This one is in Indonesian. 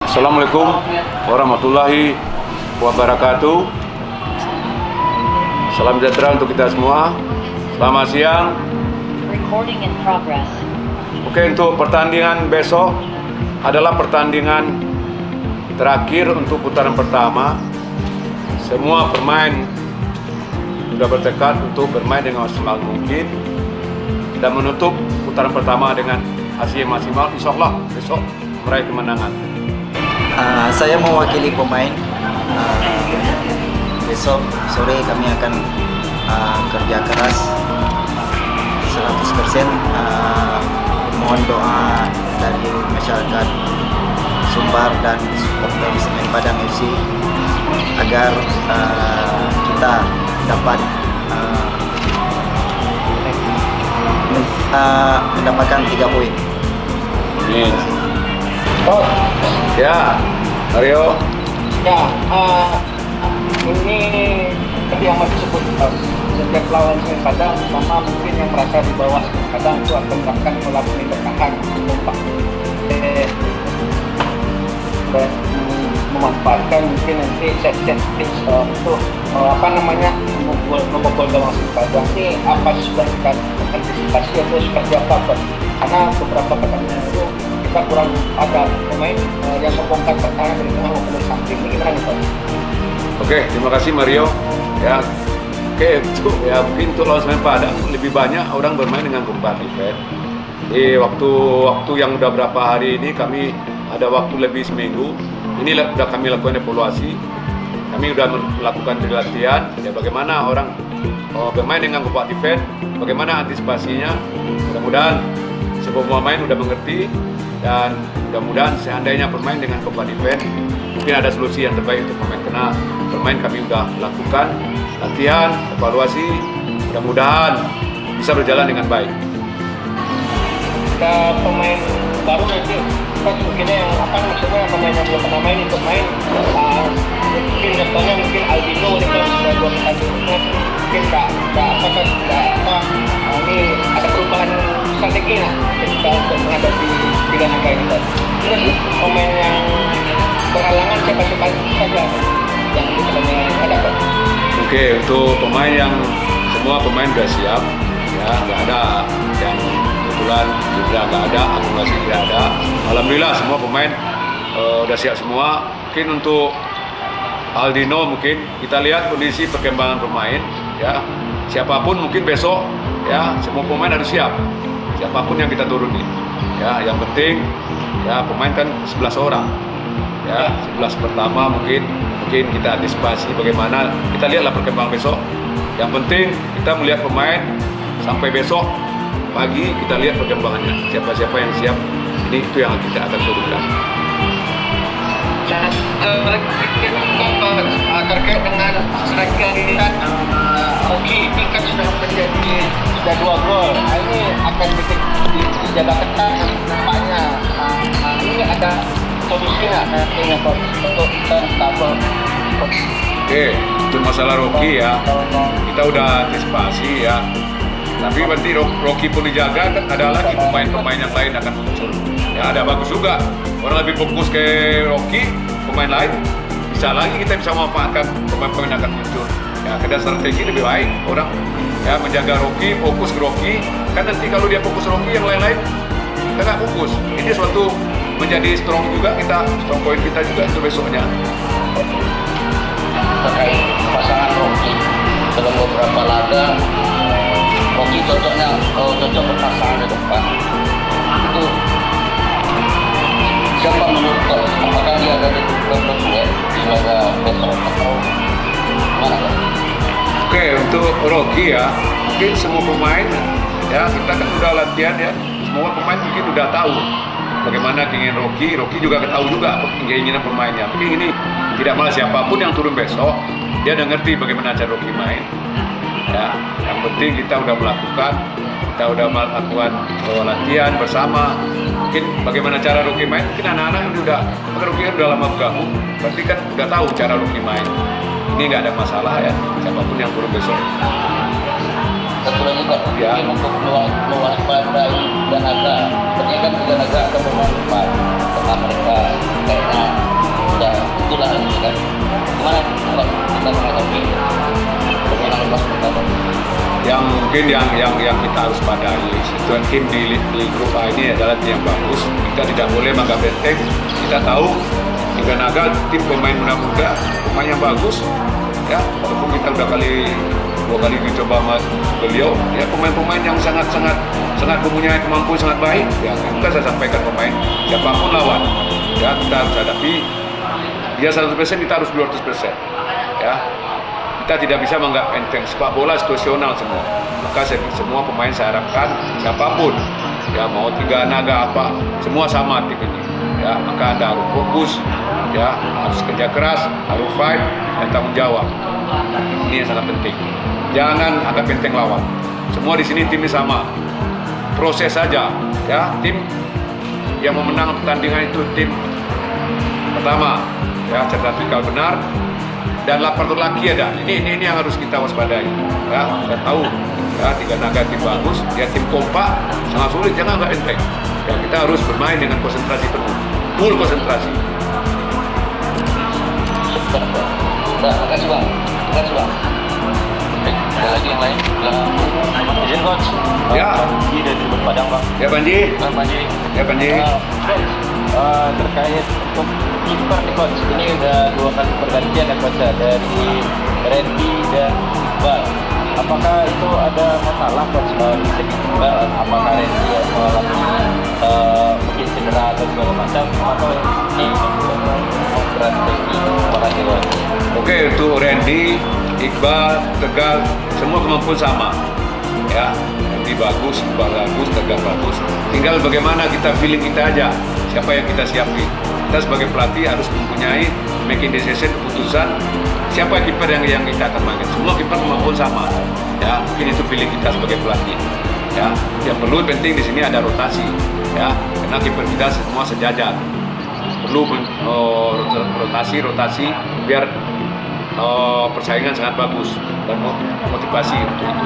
Assalamualaikum warahmatullahi wabarakatuh. Salam sejahtera untuk kita semua. Selamat siang. Recording in progress. Oke, untuk pertandingan besok adalah pertandingan terakhir untuk putaran pertama. Semua pemain sudah bertekad untuk bermain dengan maksimal mungkin dan menutup putaran pertama dengan hasil yang maksimal. Insya Allah besok meraih kemenangan. Saya mewakili pemain. Besok sore kami akan kerja keras 100%. Mohon doa dari masyarakat Sumbar dan supporter Semen Padang FC agar kita dapat mendapatkan 3 poin. Amin. Ya, Mario. Ya, ini tadi yang Mas sebut, setiap lawan Semen Padang, sama mungkin yang merasa di bawah kadang itu akan melakukan bertahan untuk dan memanfaatkan mungkin nanti set-set untuk membobol gawang Semen Padang. Ini apa sudah kita antisipasi atau seperti apa? Karena beberapa pertandingan itu kita kurang ada pemain yang membongkar pertahanan dari tengah maupun dari samping. Ini gimana nih Pak? Oke, terima kasih Mario. Ya, oke, mungkin untuk lawan Semen Padang lebih banyak orang bermain dengan gumpan defense. Di waktu yang udah berapa hari ini kami ada waktu lebih seminggu. Ini sudah kami lakukan evaluasi. Kami sudah melakukan latihan. Ya, bagaimana orang bermain dengan gumpan defense, bagaimana antisipasinya. Mudah-mudahan semua pemain sudah mengerti dan mudah-mudahan seandainya bermain dengan gumpan defense, mungkin ada solusi yang terbaik untuk pemain. Karena bermain kami sudah lakukan latihan, evaluasi, mudah-mudahan bisa berjalan dengan baik. Ada pemain baru nanti, kan mungkin yang maksudnya pemain yang belum pernah main untuk main, mungkin contohnya mungkin Aldino nih kalau sudah 2 pertandingan mungkin ini ada perubahan strategi lah kita untuk menghadapi tiga naga ini. Terus pemain yang berhalangan siapa saja yang di pertandingan yang ada. Oke, untuk pemain yang semua pemain sudah siap, ya nggak ada yang kebetulan juga nggak ada, akumulasi tidak ada. Alhamdulillah semua pemain sudah siap semua. Mungkin untuk Aldino mungkin kita lihat kondisi perkembangan pemain, ya siapapun mungkin besok, ya semua pemain harus siap. Siapapun yang kita turunin, ya yang penting ya pemain kan 11 orang. Ya, 11 pertama mungkin kita antisipasi bagaimana, kita lihatlah perkembangan besok. Yang penting kita melihat pemain sampai besok pagi, kita lihat perkembangannya. Siapa-siapa yang siap, ini itu yang kita akan turunkan. Terkait dengan striker kita, Oki ini kan sudah 2 gol. Ini akan dijaga ketat nampaknya. Ini ada solusi nggak nantinya untuk double? Oke, untuk masalah Rocky ya, kita udah antisipasi ya. Tapi nanti Rocky pun dijaga, kan ada lagi pemain-pemain yang lain akan muncul. Ya ada bagus juga. Orang lebih fokus ke Rocky, pemain lain bisa lagi kita bisa memanfaatkan pemain-pemain yang akan muncul. Ya kerja strategi lebih baik orang ya menjaga Rocky, fokus ke Rocky. Kan nanti kalau dia fokus Rocky, yang lain-lain kita nggak fokus. Ini suatu menjadi strong juga kita, strong point kita juga untuk besoknya. Terkait pasangan Rocky dalam beberapa laga, Rocky cocok berpasangan di depan. Itu siapa menurut kau? Apakah dia ada di duet di laga besok atau mana? Oke, untuk Rocky ya, mungkin semua pemain ya kita kan udah latihan ya, semua pemain mungkin udah tahu bagaimana keinginan Rocky juga tahu juga keinginan pemainnya. Mungkin ini tidak malah siapapun yang turun besok, dia udah ngerti bagaimana cara Rocky main. Ya, yang penting kita udah melakukan latihan bersama. Mungkin bagaimana cara Rocky main, mungkin anak-anak yang Rocky kan udah lama bergabung, berarti kan udah tahu cara Rocky main. Ini nggak ada masalah ya, siapapun yang turun besok. Satu lagi Pak, Ya. untuk mewaspadai Ganaga. Sebenarnya kan Ganaga akan bermanfaat karena mereka kayaknya mungkin yang kita harus padai tim di grup A ini adalah tim yang bagus. Kita tidak boleh menganggap enteng. Kita tahu Tiga Naga tim pemain muda-muda, pemain yang bagus ya, walaupun kita udah dua kali dicoba sama beliau ya, pemain-pemain yang sangat mempunyai kemampuan sangat baik ya. Itu kan saya sampaikan, pemain siapapun lawan ya, kita harus hadapi dia 100%, kita harus 200% ya. Kita tidak bisa menganggap enteng. Sepak bola situasional semua. Maka semua pemain saya harapkan siapapun ya, mau Tiga Naga apa, semua sama tim ini ya. Maka Anda harus fokus ya, harus kerja keras, harus fight dan tanggung jawab. Ini yang sangat penting. Jangan anggap enteng lawan. Semua di sini timnya sama. Proses saja ya. Tim yang memenang pertandingan itu tim pertama ya, cerdas fikal benar dan lapar laki ada. Ini yang harus kita waspadai ya. Kita tahu ya, Tiga Naga tim bagus, dia tim kompak, sangat sulit, jangan anggap enteng ya. Kita harus bermain dengan konsentrasi penuh, full konsentrasi. Terima kasih bang. Ada lagi yang lain? Izin coach. Ya. Panji dari Tribun Padang bang. Ya Panji. Ya Panji. Terkait untuk kiper nih coach, ini udah 2 kali pergantian ya coach ya, dari Randy dan Iqbal. Apakah itu ada masalah coach di segi Iqbal? Apakah Randy mengalami mungkin cedera atau segala macam, atau ini strategi? Terima kasih coach. Oke, untuk Randy, Iqbal, Tegal, semua kemampuan sama ya. Randy bagus, Iqbal bagus, Tegal bagus. Tinggal bagaimana kita feeling kita aja, siapa yang kita siapin. Kita sebagai pelatih harus mempunyai making decision, keputusan siapa kiper yang kita akan main. Semua kiper kemampuan sama ya. Mungkin itu feeling kita sebagai pelatih ya. Yang perlu penting di sini ada rotasi ya, karena kiper kita semua sejajar. Perlu rotasi biar persaingan sangat bagus dan motivasi untuk itu.